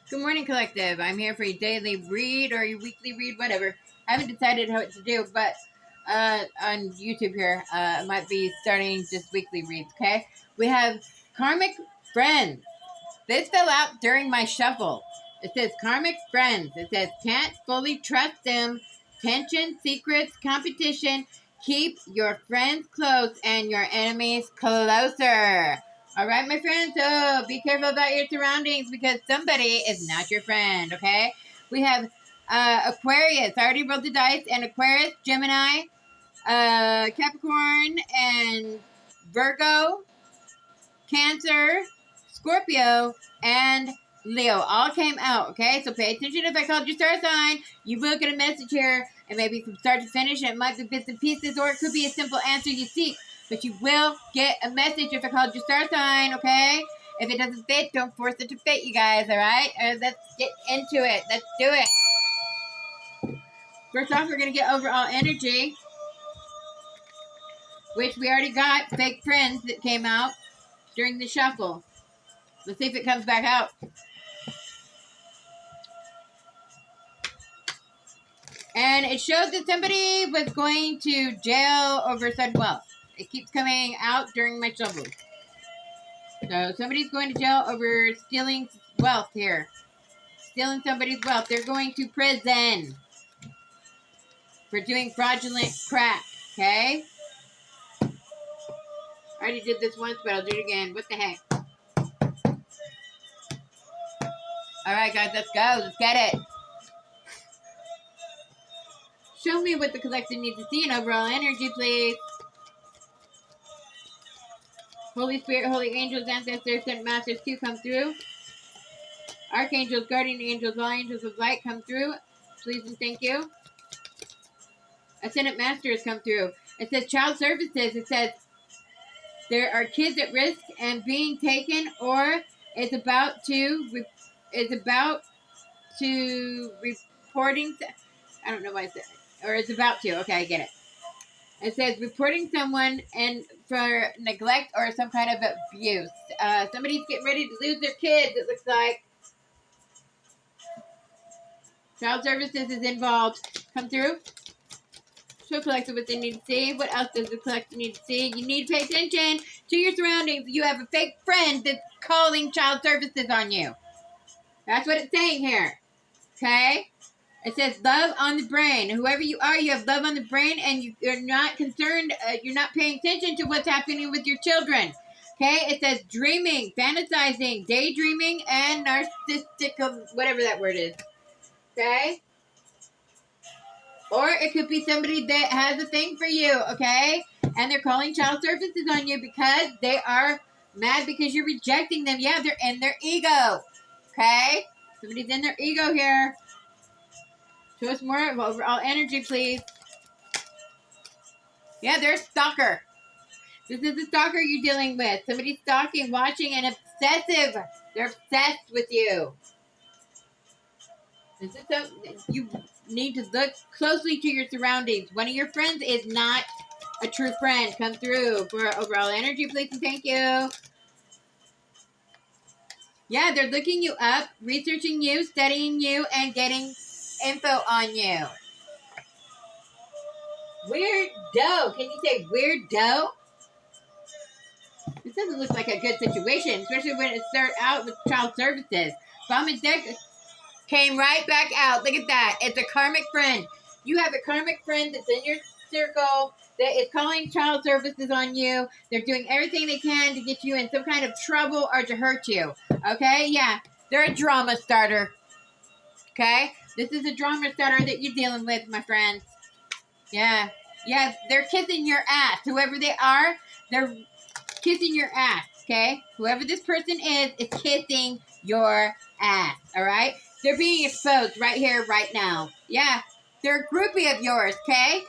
Good morning, Collective. I'm here for your daily read or your weekly read, whatever. I haven't decided what to do, but on YouTube here, I might be starting just weekly reads, okay? We have Karmic Friends. This fell out during my shuffle. It says Karmic Friends. It says can't fully trust them. Tension, secrets, competition. Keep your friends close and your enemies closer. All right, my friends. So be careful about your surroundings because somebody is not your friend. Okay. We have Aquarius. I already rolled the dice, and Aquarius, Gemini, Capricorn, and Virgo, Cancer, Scorpio, and Leo all came out, okay? So pay attention if I called your star sign. You will get a message here, and maybe from start to finish, and it might be bits and pieces, or it could be a simple answer you seek. But you will get a message if I called your star sign, okay? If it doesn't fit, don't force it to fit, you guys, all right? Let's get into it. Let's do it. First off, we're going to get overall energy, which we already got fake friends that came out during the shuffle. Let's see if it comes back out. And it showed that somebody was going to jail over sudden wealth. It keeps coming out during my shuffle. So somebody's going to jail over stealing wealth here. Stealing somebody's wealth. They're going to prison for doing fraudulent crap. Okay? I already did this once, but I'll do it again. What the heck? Alright, guys, let's go. Let's get it. Show me what the collective needs to see in overall energy, please. Holy Spirit, Holy Angels, Ancestors, Sent Masters, to come through. Archangels, Guardian Angels, all Angels of Light come through. Please and thank you. Ascendant Masters come through. It says Child Services. It says there are kids at risk and being taken, or is about to reporting. I don't know why I said it. Or it's about to. Okay, I get it. It says reporting someone and for neglect or some kind of abuse. Somebody's getting ready to lose their kids, it looks like. Child Services is involved. Come through. Show collective what they need to see. What else does the collective need to see? You need to pay attention to your surroundings. You have a fake friend that's calling Child Services on you. That's what it's saying here. Okay? It says love on the brain. Whoever you are, you have love on the brain, and you're not concerned. You're not paying attention to what's happening with your children. Okay? It says dreaming, fantasizing, daydreaming, and narcissistic, whatever that word is. Okay? Or it could be somebody that has a thing for you. Okay? And they're calling Child Services on you because they are mad because you're rejecting them. Yeah, they're in their ego. Okay? Somebody's in their ego here. Show us more of overall energy, please. Yeah, they're a stalker. This is a stalker you're dealing with. Somebody's stalking, watching, and obsessive. They're obsessed with you. This is you need to look closely to your surroundings. One of your friends is not a true friend. Come through for overall energy, please, and thank you. Yeah, they're looking you up, researching you, studying you, and getting info on you. Weirdo. Can you say weirdo? This doesn't look like a good situation, especially when it started out with Child Services. Bomb and Deck came right back out. Look at that. It's a karmic friend. You have a karmic friend that's in your circle that is calling Child Services on you. They're doing everything they can to get you in some kind of trouble or to hurt you. Okay? Yeah. They're a drama starter. Okay? This is a drama starter that you're dealing with, my friends. Yeah. Yeah, they're kissing your ass. Whoever they are, they're kissing your ass, okay? Whoever this person is kissing your ass, all right? They're being exposed right here, right now. Yeah, they're a groupie of yours, okay?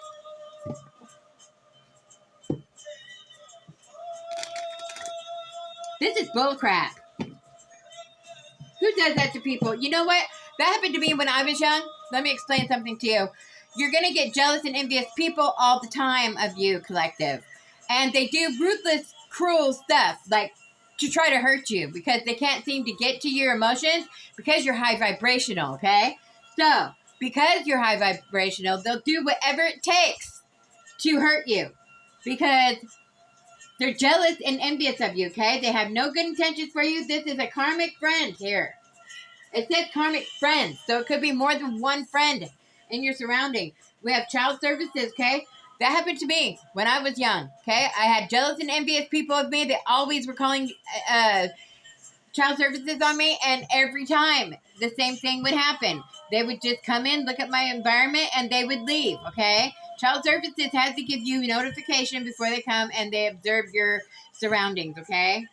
This is bullcrap. Who does that to people? You know what? That happened to me when I was young. Let me explain something to you. You're going to get jealous and envious people all the time of you, collective. And they do ruthless, cruel stuff. Like, to try to hurt you because they can't seem to get to your emotions because you're high vibrational, okay? So, because you're high vibrational, they'll do whatever it takes to hurt you because they're jealous and envious of you, okay? They have no good intentions for you. This is a karmic friend here. It says karmic friends, so it could be more than one friend in your surrounding. We have child services, okay? That happened to me when I was young, okay? I had jealous and envious people of me. They always were calling child services on me, and every time the same thing would happen. They would just come in, look at my environment, and they would leave, okay? Child services has to give you notification before they come, and they observe your surroundings, okay?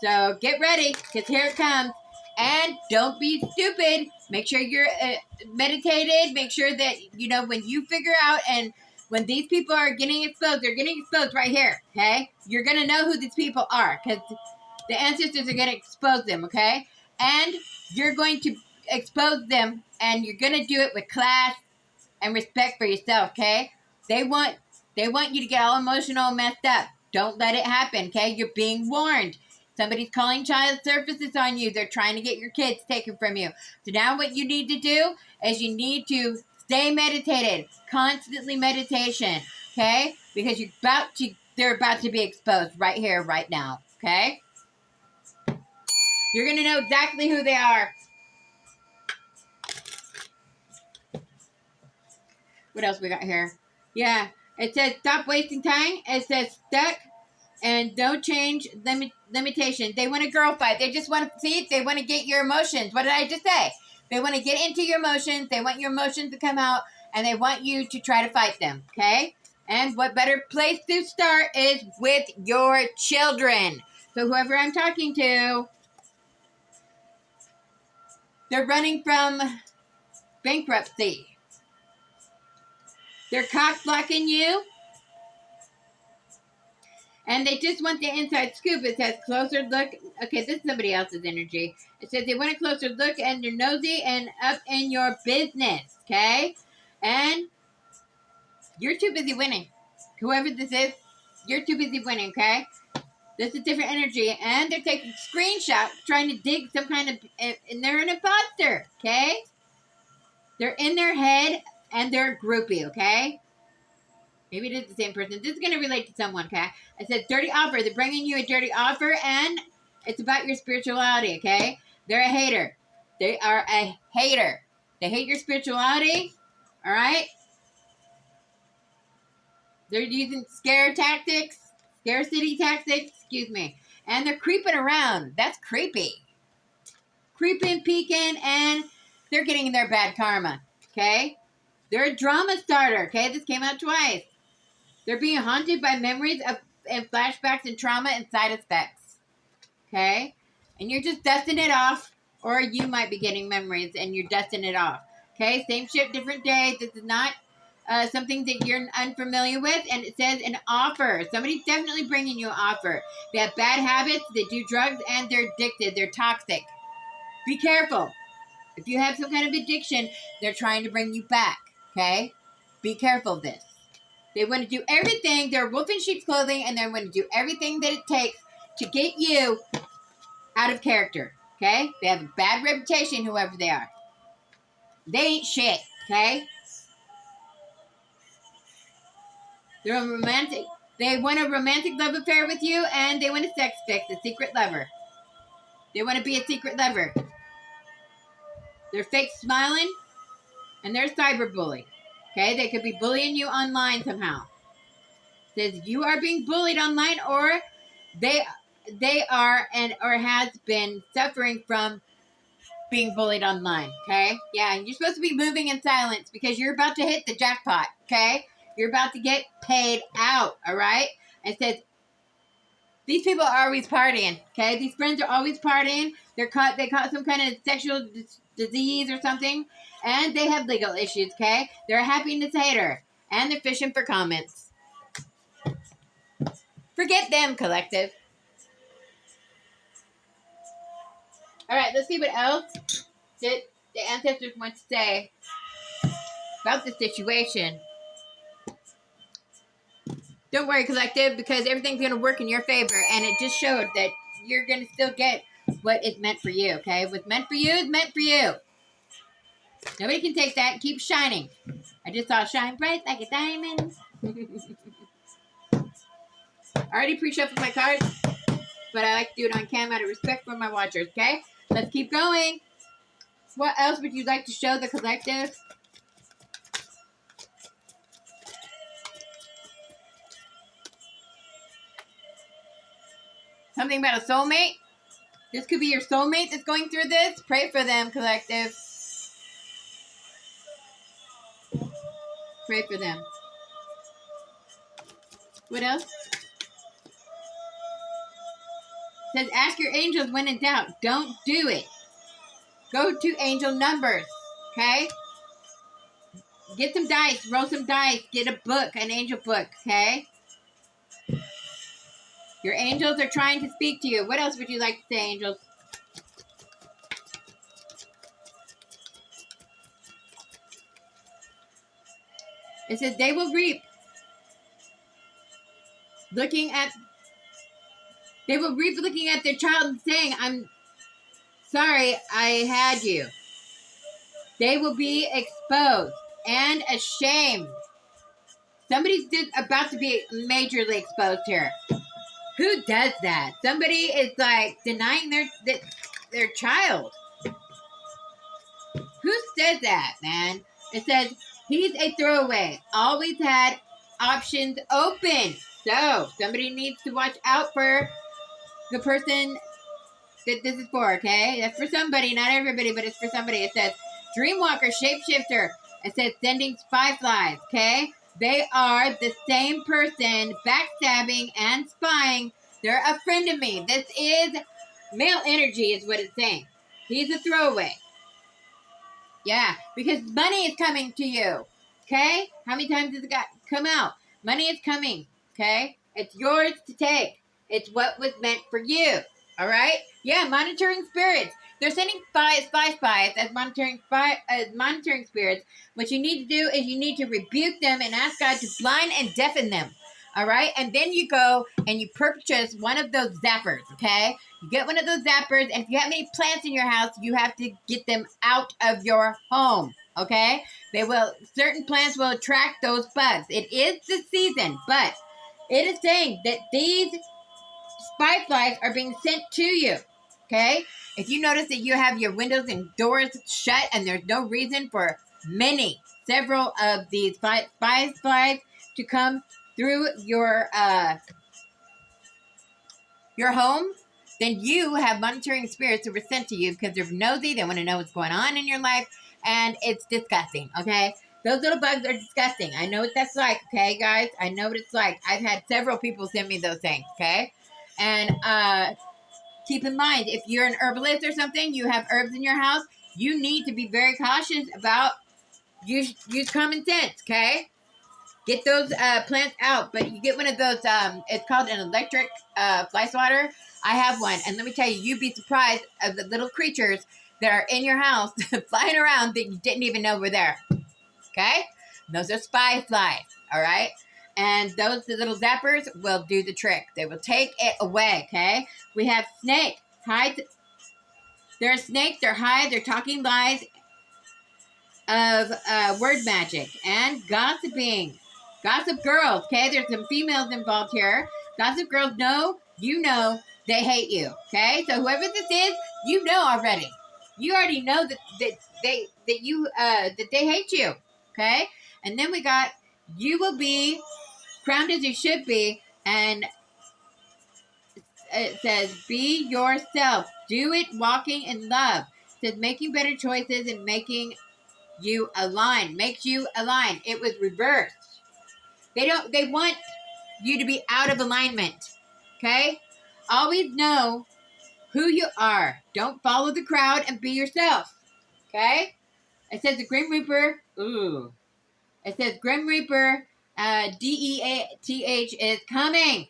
So get ready, because here it comes. And don't be stupid. Make sure you're meditated. Make sure that, you know, when you figure out and when these people are getting exposed, they're getting exposed right here, okay? You're going to know who these people are because the ancestors are going to expose them, okay? And you're going to expose them and you're going to do it with class and respect for yourself, okay? They want you to get all emotional and messed up. Don't let it happen, okay? You're being warned. Somebody's calling child services on you. They're trying to get your kids taken from you. So now what you need to do is you need to stay meditated. Constantly meditation. Okay? Because they're about to be exposed right here, right now. Okay? You're going to know exactly who they are. What else we got here? Yeah. It says stop wasting time. It says stuck. And don't change limitations. They want a girl fight. They just want to see it. They want to get your emotions. What did I just say? They want to get into your emotions. They want your emotions to come out. And they want you to try to fight them. Okay? And what better place to start is with your children. So whoever I'm talking to, they're running from bankruptcy. They're cock blocking you. And they just want the inside scoop. It says closer look. Okay, this is somebody else's energy. It says they want a closer look and they're nosy and up in your business. Okay? And you're too busy winning. Whoever this is, you're too busy winning, okay? This is different energy. And they're taking screenshots trying to dig some kind of... And they're an imposter, okay? They're in their head and they're a groupie, okay? Maybe it is the same person. This is going to relate to someone, okay? It says dirty offer. They're bringing you a dirty offer, and it's about your spirituality, okay? They're a hater. They are a hater. They hate your spirituality, all right? They're using scarcity tactics, excuse me. And they're creeping around. That's creepy. Creeping, peeking, and they're getting their bad karma, okay? They're a drama starter, okay? This came out twice. They're being haunted by memories of and flashbacks and trauma and side effects. Okay? And you're just dusting it off. Or you might be getting memories and you're dusting it off. Okay? Same ship, different day. This is not something that you're unfamiliar with. And it says an offer. Somebody's definitely bringing you an offer. They have bad habits. They do drugs and they're addicted. They're toxic. Be careful. If you have some kind of addiction, they're trying to bring you back. Okay? Be careful of this. They want to do everything. They're wolf in sheep's clothing, and they want to do everything that it takes to get you out of character. Okay? They have a bad reputation, whoever they are. They ain't shit. Okay? They're a romantic. They want a romantic love affair with you, and they want a sex fix, a secret lover. They want to be a secret lover. They're fake smiling, and they're a cyberbully. Okay? They could be bullying you online somehow. Says you are being bullied online, or they are and or has been suffering from being bullied online. Okay, yeah, and you're supposed to be moving in silence because you're about to hit the jackpot. Okay, you're about to get paid out. All right. It says these people are always partying. Okay, these friends are always partying. They caught some kind of sexual disease or something, and they have legal issues. Okay, they're a happiness hater and they're fishing for comments. Forget them, collective. All right, let's see what else the ancestors want to say about the situation. Don't worry, collective, because everything's going to work in your favor. And it just showed that you're gonna still get what is meant for you. Okay, what's meant for you is meant for you. Nobody can take that. Keep shining. I just saw shine bright like a diamond. I already pre-shuffled my cards, but I like to do it on cam out of respect for my watchers. Okay, let's keep going. What else would you like to show the collective? Something about a soulmate? This could be your soulmate that's going through this. Pray for them, collective. Pray for them. What else? It says, ask your angels when in doubt. Don't do it. Go to angel numbers. Okay? Get some dice. Roll some dice. Get a book. An angel book. Okay? Your angels are trying to speak to you. What else would you like to say, angels? It says they will reap. They will reap looking at their child and saying, I'm sorry I had you. They will be exposed and ashamed. Somebody's about to be majorly exposed here. Who does that? Somebody is like denying their child. Who says that, man? It says he's a throwaway. Always had options open. So somebody needs to watch out for the person that this is for, okay? That's for somebody, not everybody, but it's for somebody. It says Dreamwalker, Shapeshifter. It says sending spy flies, okay? They are the same person backstabbing and spying. They're a friend of me. This is male energy is what it's saying. He's a throwaway. Yeah, because money is coming to you, okay? How many times has it come out? Money is coming, okay? It's yours to take. It's what was meant for you, all right? Yeah, monitoring spirits. They're sending spies as monitoring spirits. What you need to do is you need to rebuke them and ask God to blind and deafen them, all right? And then you go and you purchase one of those zappers, okay? You get one of those zappers, and if you have any plants in your house, you have to get them out of your home, okay? Certain plants will attract those bugs. It is the season, but it is saying that these spy flies are being sent to you, okay? If you notice that you have your windows and doors shut and there's no reason for several of these spy flies to come through your home, then you have monitoring spirits that were sent to you because they're nosy. They want to know what's going on in your life, and it's disgusting, okay? Those little bugs are disgusting. I know what that's like, okay, guys? I know what it's like. I've had several people send me those things, okay? And keep in mind, if you're an herbalist or something, you have herbs in your house, you need to be very cautious about use common sense, okay? Get those plants out, but you get one of those, it's called an electric fly swatter. I have one, and let me tell you, you'd be surprised of the little creatures that are in your house flying around that you didn't even know were there, okay? Those are spy flies, all right? And those little zappers will do the trick. They will take it away, okay? We have snake. They're a snake. They're they're talking lies of word magic and gossiping. Gossip girls, okay? There's some females involved here. Gossip girls they hate you, okay? So whoever this is, you know already. You already know that they hate you, okay? And then we got you will be crowned as you should be, and it says be yourself. Do it walking in love. It says making better choices and making you align. Makes you align. It was reversed. They want you to be out of alignment. Okay? Always know who you are. Don't follow the crowd and be yourself. Okay? It says the Grim Reaper. Ooh. It says Grim Reaper, DEATH is coming.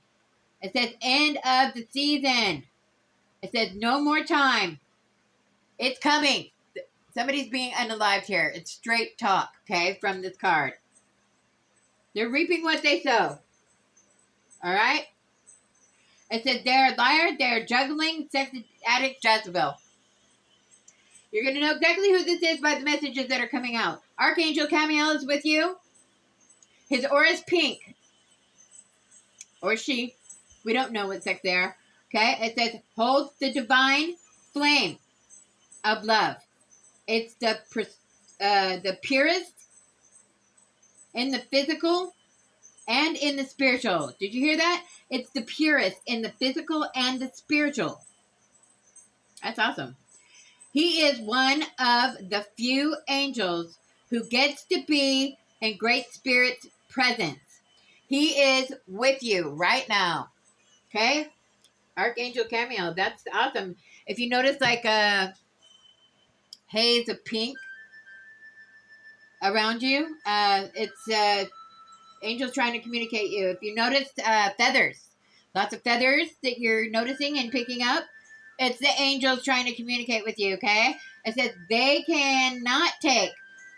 It says end of the season. It says no more time. It's coming. Somebody's being unalived here. It's straight talk, okay, from this card. They're reaping what they sow. All right? It says they're a liar, they're juggling, sex addict Jezebel. You're going to know exactly who this is by the messages that are coming out. Archangel Camiel is with you. His aura is pink. Or she. We don't know what sex they are. Okay? It says, hold the divine flame of love. It's the purest in the physical and in the spiritual. Did you hear that? It's the purest in the physical and the spiritual. That's awesome. He is one of the few angels who gets to be in Great Spirit's presence. He is with you right now. Okay? Archangel Camiel. That's awesome. If you notice like a haze of pink around you, it's angels trying to communicate you. If you notice feathers, lots of feathers that you're noticing and picking up, it's the angels trying to communicate with you, okay? It says they cannot take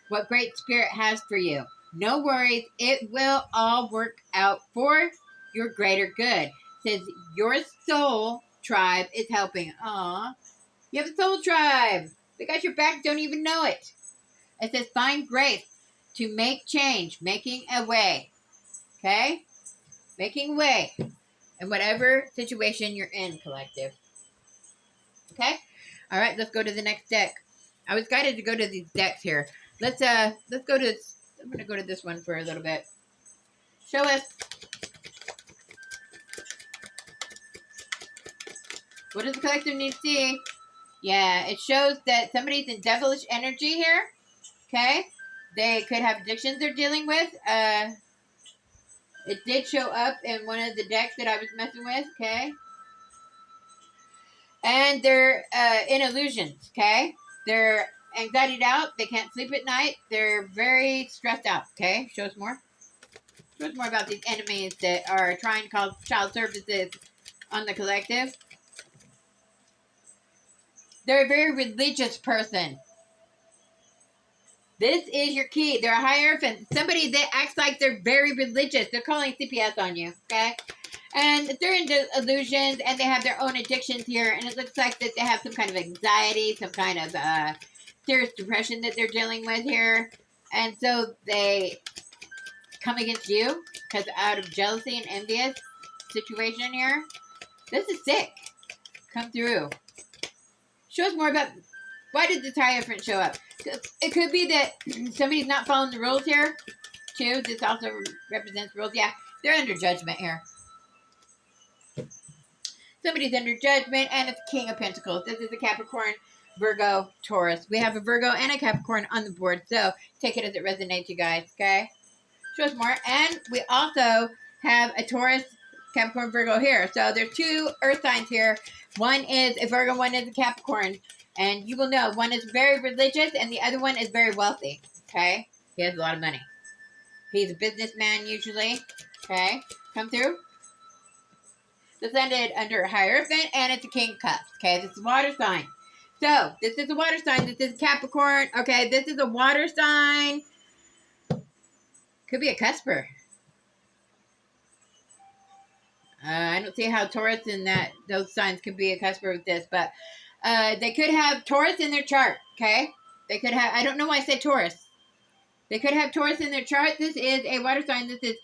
what Great Spirit has for you. No worries. It will all work out for your greater good. It says your soul tribe is helping. Aw. You have a soul tribe. They got your back, don't even know it. It says find grace to make change, making a way. Okay? Making way in whatever situation you're in, collective. Okay? All right, let's go to the next deck. I was guided to go to these decks here. Let's go to, I'm going to go to this one for a little bit. Show us, what does the collective need to see? Yeah, it shows that somebody's in devilish energy here. Okay? They could have addictions they're dealing with. It did show up in one of the decks that I was messing with. Okay? And they're in illusions. Okay? They're anxietied out. They can't sleep at night. They're very stressed out. Okay? Show us more. Show us more about these enemies that are trying to call child services on the collective. They're a very religious person. This is your key. They're a hierophant. Somebody that acts like they're very religious. They're calling CPS on you, okay? And they're into illusions, and they have their own addictions here. And it looks like that they have some kind of anxiety, some kind of serious depression that they're dealing with here. And so they come against you because out of jealousy and envious situation here. This is sick. Come through. Show us more about why did this hierophant show up? It could be that somebody's not following the rules here, too. This also represents rules. Yeah, they're under judgment here. Somebody's under judgment, and it's King of Pentacles. This is a Capricorn, Virgo, Taurus. We have a Virgo and a Capricorn on the board, so take it as it resonates, you guys, okay? Show us more. And we also have a Taurus, Capricorn, Virgo here. So there's two earth signs here. One is a Virgo, one is a Capricorn. And you will know, one is very religious and the other one is very wealthy. Okay? He has a lot of money. He's a businessman usually. Okay? Come through. This ended under a Hierophant and it's a King of Cups. Okay? This is a water sign. So, this is a water sign. This is Capricorn. Okay? This is a water sign. Could be a cusper. I don't see how Taurus and those signs could be a cusper with this, but they could have Taurus in their chart, okay? They could have, I don't know why I said Taurus. They could have Taurus in their chart. This is a water sign. This is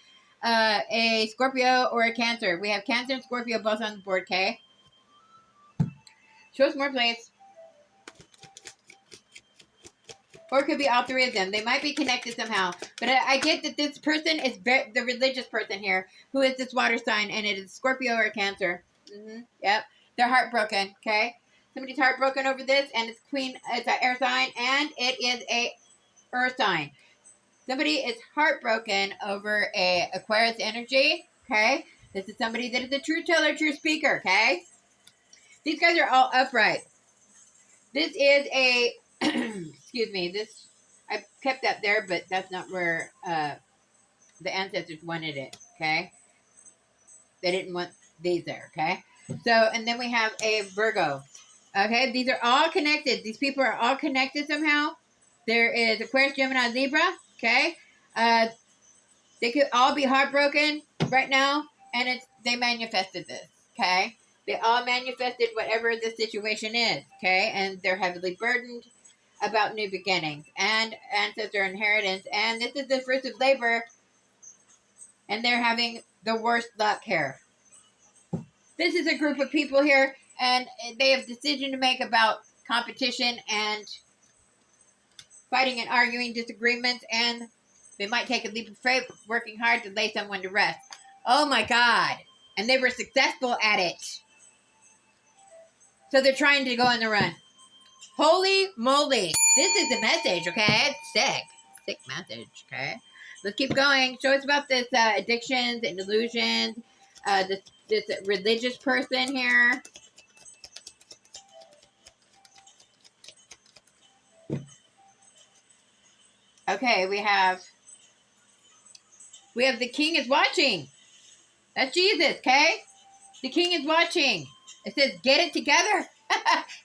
a Scorpio or a Cancer. We have Cancer and Scorpio both on the board, okay? Show us more, please. Or it could be all three of them. They might be connected somehow. But I get that this person is the religious person here, who is this water sign, and it is Scorpio or Cancer. Yep. They're heartbroken, okay? Somebody's heartbroken over this, and it's it's an air sign, and it is a earth sign. Somebody is heartbroken over a Aquarius energy, okay? This is somebody that is a true teller, true speaker, okay? These guys are all upright. This is a, excuse me, this, I kept that there, but that's not where the ancestors wanted it, okay? They didn't want these there, okay? So, and then we have a Virgo. Okay, these are all connected. These people are all connected somehow. There is Aquarius, Gemini, Libra. Okay, they could all be heartbroken right now, and they manifested this. okay? They all manifested whatever the situation is, okay? And they're heavily burdened about new beginnings and ancestor inheritance. And this is the fruits of labor, and they're having the worst luck here. This is a group of people here, and they have decision to make about competition and fighting and arguing disagreements, and they might take a leap of faith, working hard to lay someone to rest. Oh my God. And they were successful at it. So they're trying to go on the run. Holy moly. This is the message, okay? It's sick. Sick message, okay? Let's keep going. Show us about this addictions and delusions. This religious person here. Okay, we have the king is watching. That's Jesus, okay? The king is watching. It says, get it together.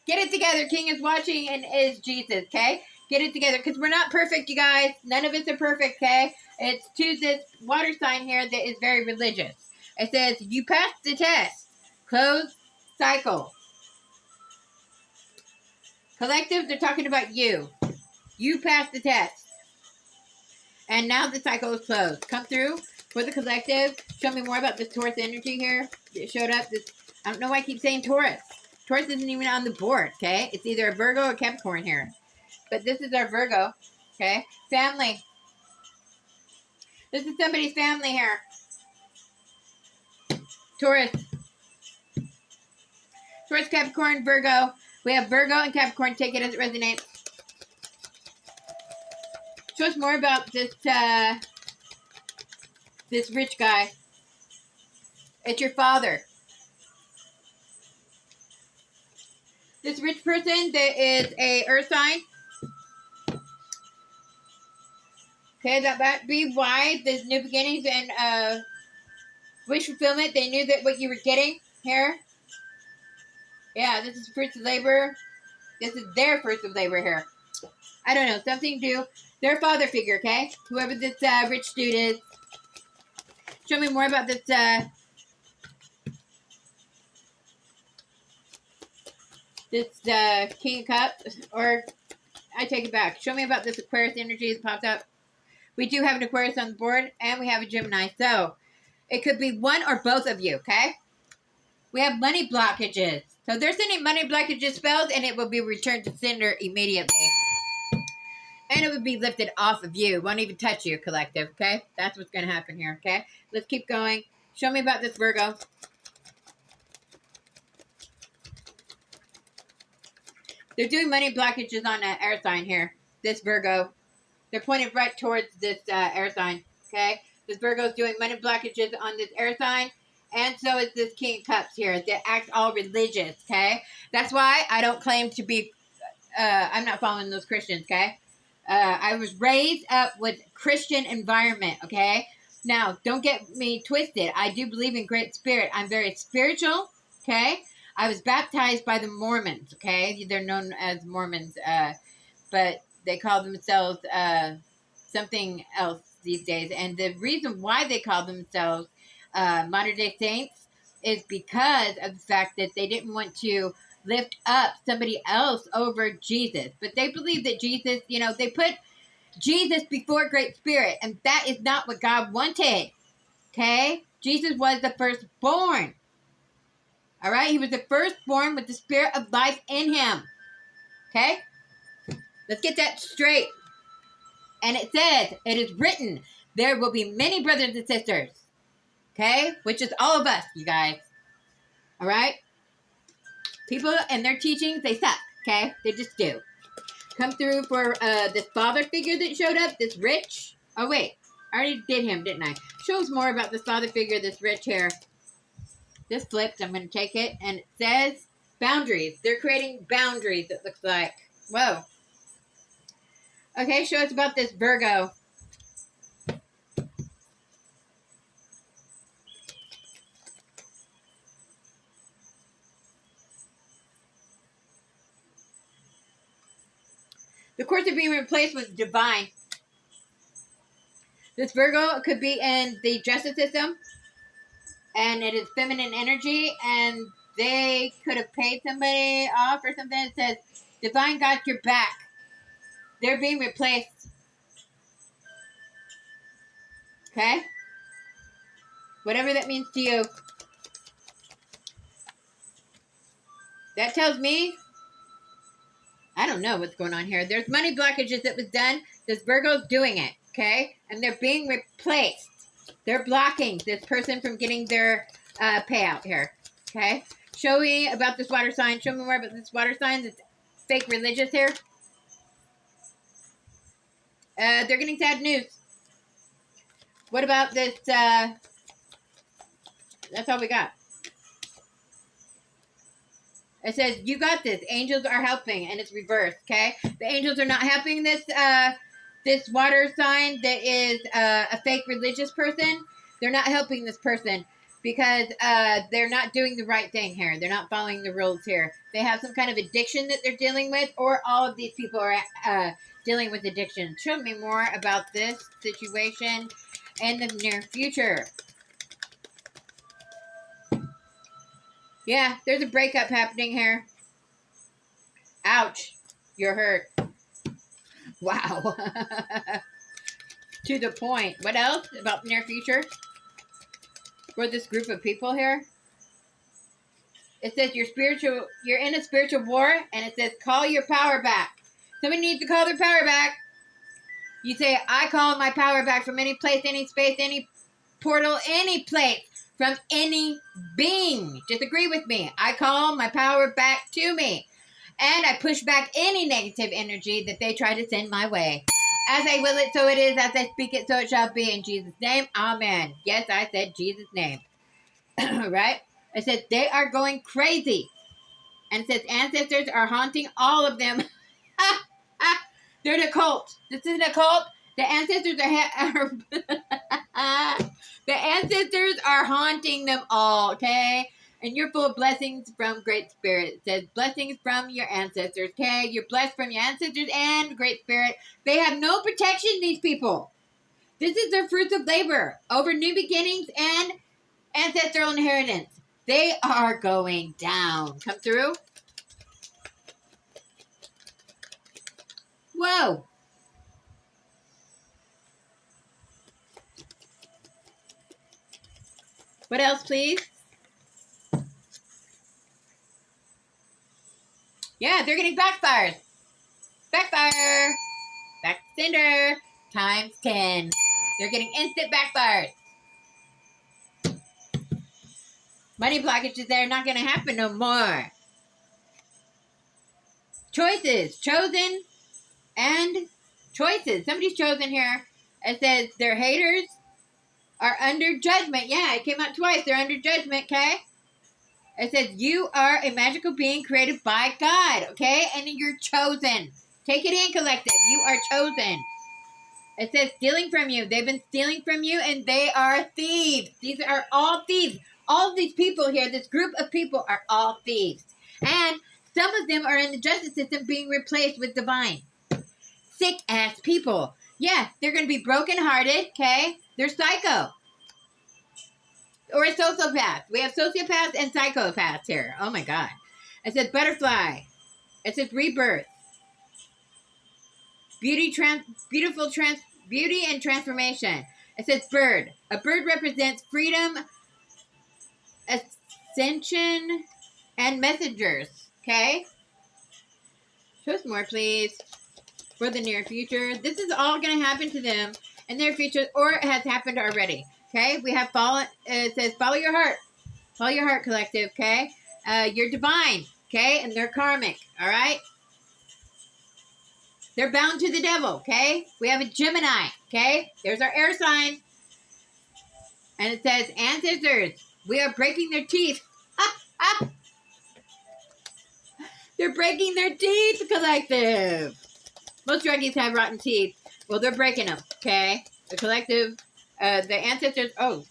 Get it together. King is watching and is Jesus, okay? Get it together, because we're not perfect, you guys. None of us are perfect, okay? It's to this water sign here that is very religious. It says, you passed the test. Close cycle. Collective, they're talking about you. You passed the test. And now the cycle is closed. Come through for the collective. Show me more about this Taurus energy here. It showed up. I don't know why I keep saying Taurus. Taurus isn't even on the board, okay? It's either a Virgo or Capricorn here. But this is our Virgo, okay? Family. This is somebody's family here. Taurus. Taurus, Capricorn, Virgo. We have Virgo and Capricorn. Take it as it resonates. Show us more about this this rich guy. It's your father. This rich person that is a earth sign. Okay, that might be why the new beginnings and wish fulfillment. They knew that what you were getting here. Yeah, this is fruits of labor. This is their fruits of labor here. I don't know, something to do. Their father figure, okay? Whoever this rich dude is. Show me more about this King of Cups. Or, I take it back. Show me about this Aquarius energy that pops up. We do have an Aquarius on the board, and we have a Gemini. So, it could be one or both of you, okay? We have money blockages. So, they're sending money blockages spells, and it will be returned to sender immediately. And it would be lifted off of you. Won't even touch you, collective, okay? That's what's going to happen here, okay? Let's keep going. Show me about this Virgo. They're doing money blockages on an air sign here. This Virgo. They're pointed right towards this air sign, okay? This Virgo's doing money blockages on this air sign. And so is this King of Cups here. They act all religious, okay? That's why I don't claim to be... I'm not following those Christians, okay? I was raised up with Christian environment, okay? Now, don't get me twisted. I do believe in Great Spirit. I'm very spiritual, okay? I was baptized by the Mormons, okay? They're known as Mormons, but they call themselves something else these days. And the reason why they call themselves modern-day saints is because of the fact that they didn't want to lift up somebody else over Jesus. But they believe that Jesus, they put Jesus before Great Spirit, and that is not what God wanted. Okay? Jesus was the firstborn. All right? He was the firstborn with the spirit of life in him. Okay? Let's get that straight. And it says, it is written, there will be many brothers and sisters. Okay? Which is all of us, you guys. All right? People and their teachings, they suck, okay? They just do. Come through for this father figure that showed up, this rich. Oh, wait. I already did him, didn't I? Show us more about this father figure, this rich here. This flipped. I'm going to take it. And it says boundaries. They're creating boundaries, it looks like. Whoa. Okay, show us about this Virgo. The courts are being replaced with divine. This Virgo could be in the justice system. and it is feminine energy, and they could have paid somebody off or something. It says, Divine got your back. They're being replaced. Okay? Whatever that means to you. That tells me, I don't know what's going on here. There's money blockages that was done. This Virgo's doing it. Okay? And they're being replaced. They're blocking this person from getting their payout here. Okay? Show me about this water sign. Show me more about this water sign that's fake religious here. They're getting sad news. What about this? That's all we got. It says, you got this. Angels are helping, and it's reversed, okay? The angels are not helping this this water sign that is a fake religious person. They're not helping this person because they're not doing the right thing here. They're not following the rules here. They have some kind of addiction that they're dealing with, or all of these people are dealing with addiction. Show me more about this situation in the near future. Yeah, there's a breakup happening here. Ouch. You're hurt. Wow. To the point. What else about the near future for this group of people here? It says you're in a spiritual war, and it says call your power back. Somebody needs to call their power back. You say, I call my power back from any place, any space, any portal, any place. From any being. Just agree with me. I call my power back to me. And I push back any negative energy that they try to send my way. As I will it, so it is. As I speak it, so it shall be. In Jesus' name, amen. Yes, I said Jesus' name. Right? I said, they are going crazy. And it says, ancestors are haunting all of them. They're the cult. This isn't a cult. The ancestors are the ancestors are haunting them all, okay? And you're full of blessings from Great Spirit. It says blessings from your ancestors, okay? You're blessed from your ancestors and Great Spirit. They have no protection, these people. This is their fruits of labor over new beginnings and ancestral inheritance. They are going down. Come through. Whoa. What else, please? Yeah, they're getting backfires. Backfire. Back to sender. Times 10. They're getting instant backfires. Money blockages that are not going to happen no more. Choices. Chosen and choices. Somebody's chosen here. It says their haters are under judgment. Yeah, it came out twice. They're under judgment, okay? It says you are a magical being created by God, okay? And you're chosen. Take it in, collective. You are chosen. It says stealing from you. They've been stealing from you, and they are thieves. These are all thieves. All of these people here, this group of people are all thieves. And some of them are in the justice system being replaced with divine. Sick-ass people. Yeah, they're going to be brokenhearted, okay? They're psycho. Or a sociopath. We have sociopaths and psychopaths here. Oh, my God. It says butterfly. It says rebirth. Beauty and transformation. It says bird. A bird represents freedom, ascension, and messengers. Okay? Show us more, please. For the near future. This is all going to happen to them in their future, or it has happened already. Okay? We have fallen. It says follow your heart. Follow your heart, collective. Okay? You're divine. Okay? And they're karmic. All right? They're bound to the devil, okay? We have a Gemini, okay? There's our air sign. And it says, ancestors, we are breaking their teeth. They're breaking their teeth, collective. Most druggies have rotten teeth. Well, they're breaking them, okay? The collective, the ancestors, oh,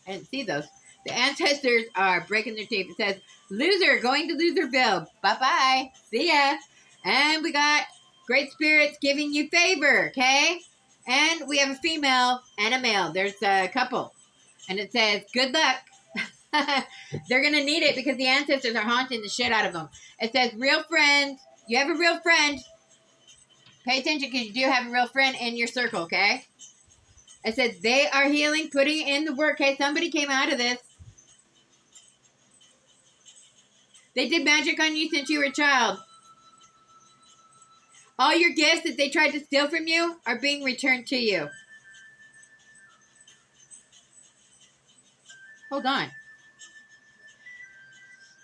I didn't see those. The ancestors are breaking their teeth. It says, loser, going to Loserville. Bye-bye. See ya. And we got Great Spirits giving you favor, okay? And we have a female and a male. There's a couple. And it says, good luck. They're going to need it because the ancestors are haunting the shit out of them. It says, real friends. You have a real friend. Pay attention because you do have a real friend in your circle, okay? It says, they are healing, putting in the work. Okay, somebody came out of this. They did magic on you since you were a child. All your gifts that they tried to steal from you are being returned to you. Hold on.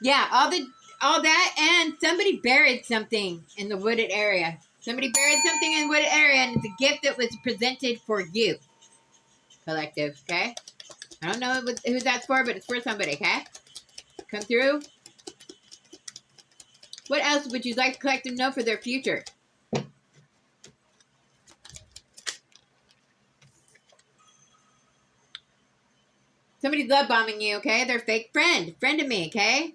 Yeah, all that, and somebody buried something in the wooded area. Somebody buried something in the wooded area, and it's a gift that was presented for you, collective, okay? I don't know who that's for, but it's for somebody, okay? Come through. What else would you like the collective to know for their future? Somebody's love bombing you, okay? They're a fake friend. Friend of me, okay?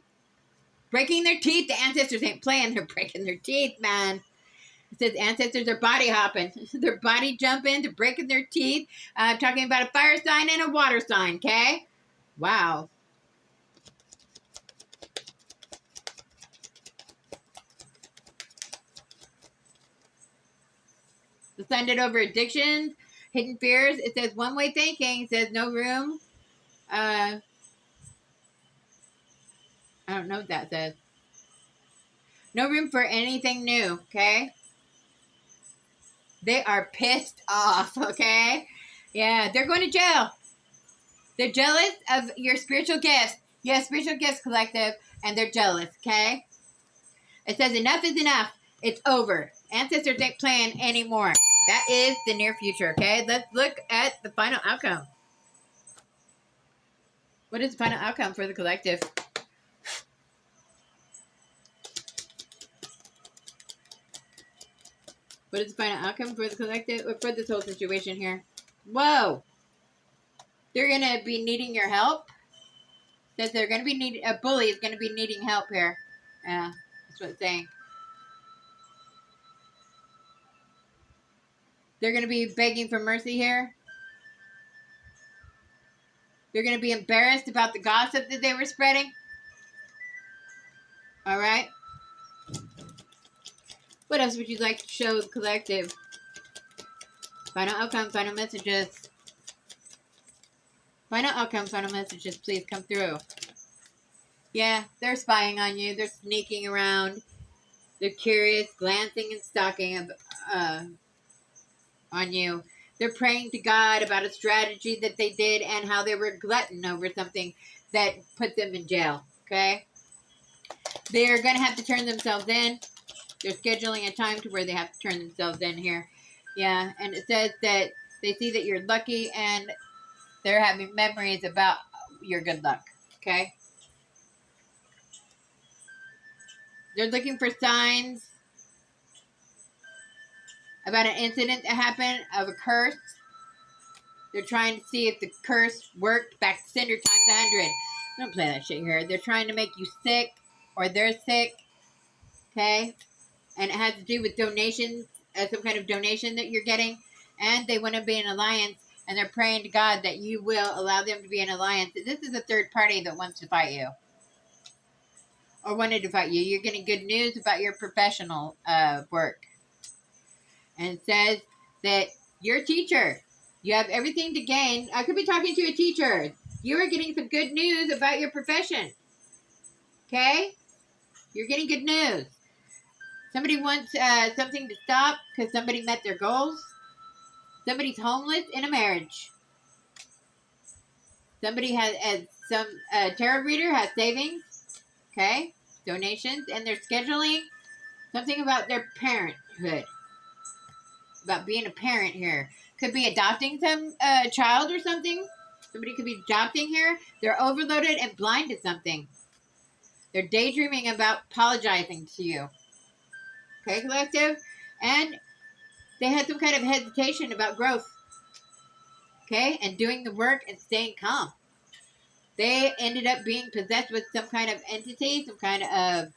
Breaking their teeth. The ancestors ain't playing. They're breaking their teeth, man. It says ancestors are body hopping. They're body jumping. They're breaking their teeth. Talking about a fire sign and a water sign, okay? Wow. Suspended over addictions, hidden fears. It says one-way thinking. It says no room. I don't know what that says. No room for anything new, okay? They are pissed off, okay? Yeah, they're going to jail. They're jealous of your spiritual gifts. You have spiritual gifts, collective, and they're jealous, okay? It says enough is enough. It's over. Ancestors ain't playing anymore. That is the near future, okay? Let's look at the final outcome. What is the final outcome for the collective? What is the final outcome for the collective, or for this whole situation here? Whoa! They're going to be needing your help. Says they're going to be needing, a bully is going to be needing help here. Yeah, that's what it's saying. They're going to be begging for mercy here. They're going to be embarrassed about the gossip that they were spreading. All right. What else would you like to show the collective? Final outcome, final messages. Final outcome, final messages. Please come through. Yeah, they're spying on you. They're sneaking around. They're curious, glancing and stalking on you. They're praying to God about a strategy that they did and how they were glutton over something that put them in jail. Okay? They're going to have to turn themselves in. They're scheduling a time to where they have to turn themselves in here. Yeah, and it says that they see that you're lucky and they're having memories about your good luck. Okay? They're looking for signs about an incident that happened of a curse. They're trying to see if the curse worked back to sender times 100. Don't play that shit here. They're trying to make you sick or they're sick. Okay? And it has to do with donations, some kind of donation that you're getting. And they want to be an alliance. And they're praying to God that you will allow them to be an alliance. This is a third party that wants to fight you. Or wanted to fight you. You're getting good news about your professional work. And it says that you're a teacher. You have everything to gain. I could be talking to a teacher. You are getting some good news about your profession. Okay? You're getting good news. Somebody wants something to stop because somebody met their goals. Somebody's homeless in a marriage. Somebody has some tarot reader has savings. Okay? Donations. And they're scheduling something about their parenthood. About being a parent here. Could be adopting some child or something. Somebody could be adopting here. They're overloaded and blind to something. They're daydreaming about apologizing to you. Okay, collective? And they had some kind of hesitation about growth. Okay? And doing the work and staying calm. They ended up being possessed with some kind of entity, some kind of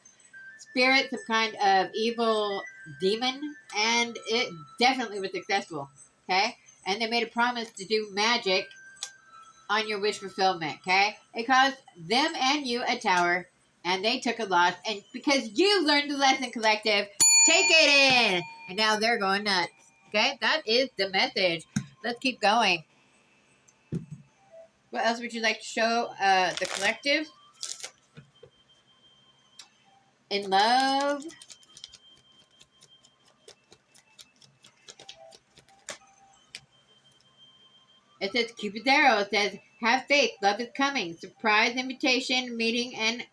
spirit, some kind of evil demon. And it definitely was successful. Okay? And they made a promise to do magic on your wish fulfillment, okay? It cost them and you a tower, and they took a loss. And because you learned the lesson, collective, take it in. And now they're going nuts, okay? That is the message. Let's keep going. What else would you like to show the collective? In love. It says Cupid's arrow. It says, have faith. Love is coming. Surprise invitation, meeting, and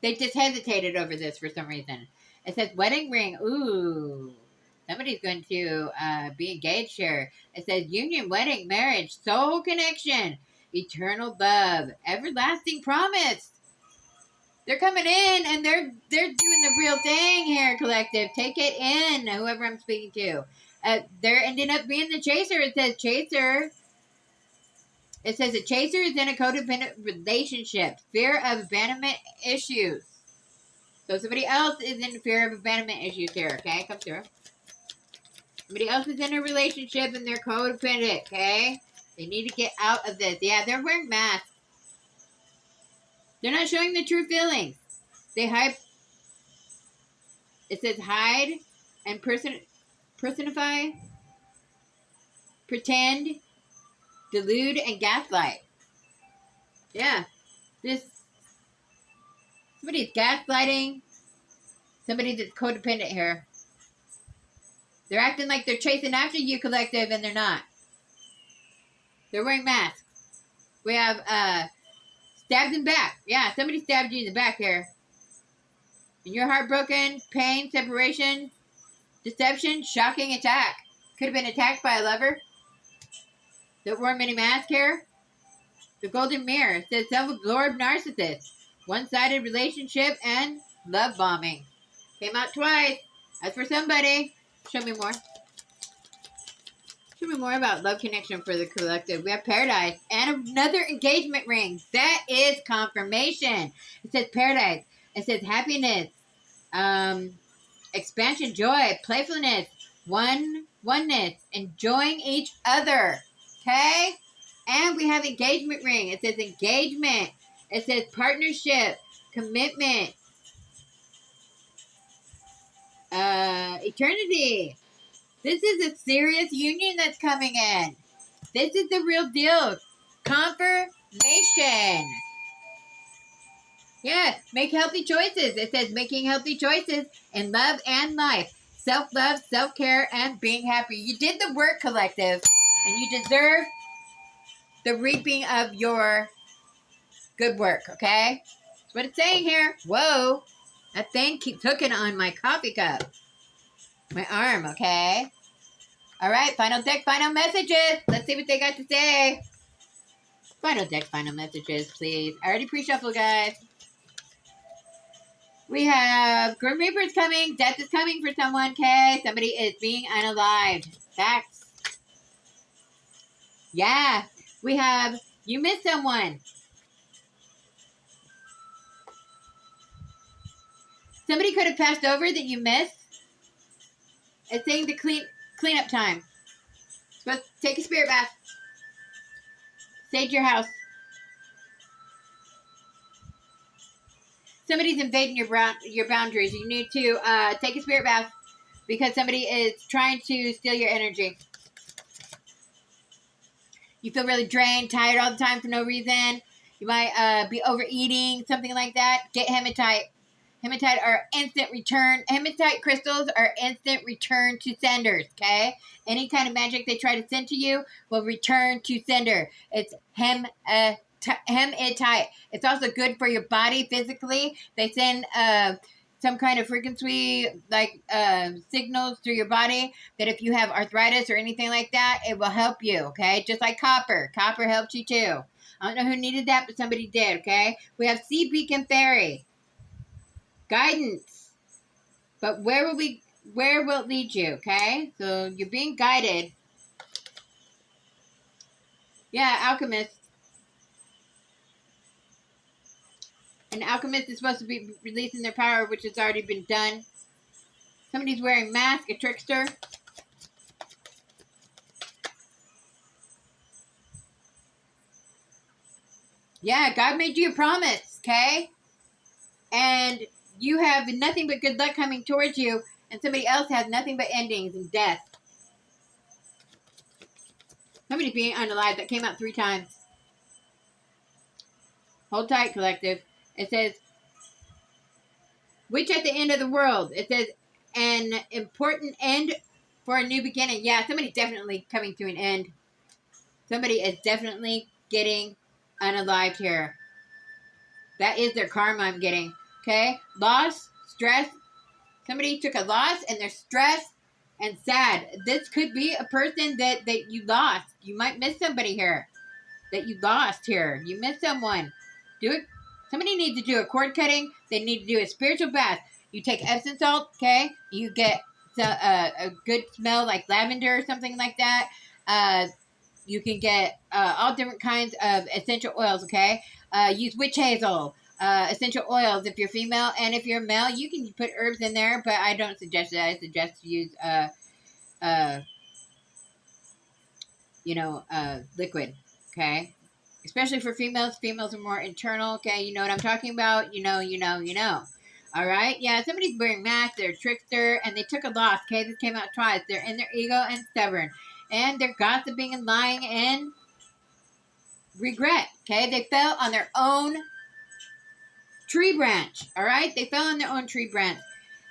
they just hesitated over this for some reason. It says wedding ring. Ooh. Somebody's going to be engaged here. It says union, wedding, marriage, soul connection, eternal love, everlasting promise. They're coming in and they're doing the real thing here, collective. Take it in, whoever I'm speaking to. They're ending up being the chaser. It says chaser. It says a chaser is in a codependent relationship. Fear of abandonment issues. So somebody else is in fear of abandonment issues here, okay? Come through. Somebody else is in a relationship and they're codependent, okay? They need to get out of this. Yeah, they're wearing masks. They're not showing the true feelings. They hide. It says hide and personify, pretend, delude, and gaslight. Yeah. Somebody's gaslighting. Somebody that's codependent here. They're acting like they're chasing after you, collective, and they're not. They're wearing masks. We have stabbed in the back. Yeah, somebody stabbed you in the back here. And you're heartbroken, pain, separation, deception, shocking attack. Could have been attacked by a lover that wore many masks here. The golden mirror says self-absorbed narcissist, one-sided relationship, and love bombing. Came out twice. As for somebody, show me more. Show me more about love connection for the collective. We have paradise and another engagement ring. That is confirmation. It says paradise. It says happiness, expansion, joy, playfulness, oneness, enjoying each other. Okay? And we have engagement ring. It says engagement. It says partnership, commitment, eternity. This is a serious union that's coming in. This is the real deal. Confirmation. Yeah, make healthy choices. It says making healthy choices in love and life. Self-love, self-care, and being happy. You did the work, collective, and you deserve the reaping of your good work, okay? That's what it's saying here. Whoa. That thing keeps hooking on my coffee cup. My arm, okay? All right, final deck, final messages. Let's see what they got to say. Final deck, final messages, please. I already pre-shuffled, guys. We have Grim Reaper's coming. Death is coming for someone, okay? Somebody is being unalived. Facts. Yeah. We have you miss someone. Somebody could have passed over that you missed. It's saying the cleanup time. Supposed to take a spirit bath. Sage your house. Somebody's invading your boundaries. You need to take a spirit bath because somebody is trying to steal your energy. You feel really drained, tired all the time for no reason. You might be overeating, something like that. Get hematite. Hematite are instant return. Hematite crystals are instant return to senders, okay? Any kind of magic they try to send to you will return to sender. It's hematite. It's also good for your body physically. They send some kind of frequency, like signals through your body that if you have arthritis or anything like that, it will help you, okay? Just like copper. Copper helps you too. I don't know who needed that, but somebody did, okay? We have Sea Beacon Fairy. Guidance. But where will it lead you, okay? So you're being guided. Yeah, Alchemist. An alchemist is supposed to be releasing their power, which has already been done. Somebody's wearing a mask, a trickster. Yeah, God made you a promise, okay? And you have nothing but good luck coming towards you, and somebody else has nothing but endings and death. Somebody's being unalive. That came out 3 times. Hold tight, collective. It says, which at the end of the world? It says, an important end for a new beginning. Yeah, somebody's definitely coming to an end. Somebody is definitely getting unalived here. That is their karma I'm getting. Okay? Loss, stress. Somebody took a loss and they're stressed and sad. This could be a person that you lost. You might miss somebody here that you lost here. You missed someone. Do it. Somebody needs to do a cord cutting. They need to do a spiritual bath. You take Epsom salt, okay? You get a good smell like lavender or something like that. You can get all different kinds of essential oils, okay? Use witch hazel, essential oils if you're female. And if you're male, you can put herbs in there, but I don't suggest that. I suggest to use, liquid, okay? Especially for females. Females are more internal, okay? You know what I'm talking about? You know. All right? Yeah, somebody's wearing masks. They're a trickster, and they took a loss, okay? This came out twice. They're in their ego and stubborn. And they're gossiping and lying and regret, okay? They fell on their own tree branch, all right? They fell on their own tree branch.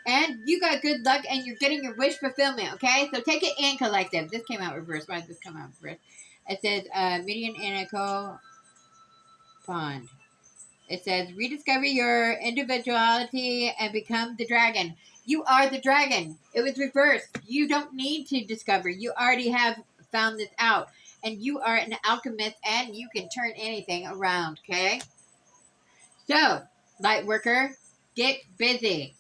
And you got good luck, and you're getting your wish fulfillment, okay? So take it in, collective. This came out reverse. Why did this come out reverse? It says, Median Anaco Pond. It says, rediscover your individuality and become the dragon. You are the dragon. It was reversed. You don't need to discover. You already have found this out. And you are an alchemist, and you can turn anything around, okay? So, light worker, get busy.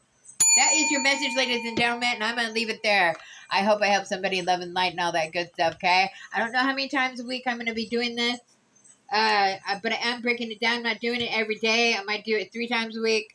That is your message, ladies and gentlemen, and I'm going to leave it there. I hope I help somebody love and light and all that good stuff, okay? I don't know how many times a week I'm going to be doing this, but I am breaking it down. I'm not doing it every day. I might do it 3 times a week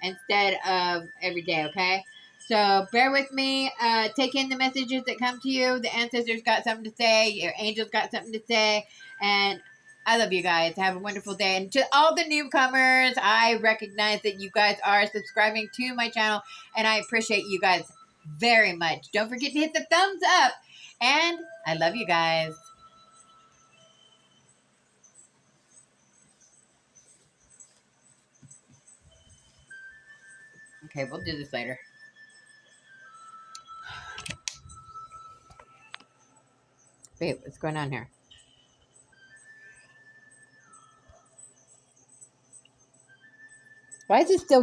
instead of every day, okay? So bear with me. Take in the messages that come to you. The ancestors got something to say. Your angels got something to say. And I love you guys. Have a wonderful day. And to all the newcomers, I recognize that you guys are subscribing to my channel. And I appreciate you guys very much. Don't forget to hit the thumbs up. And I love you guys. Okay, we'll do this later. Babe, what's going on here? Why is it still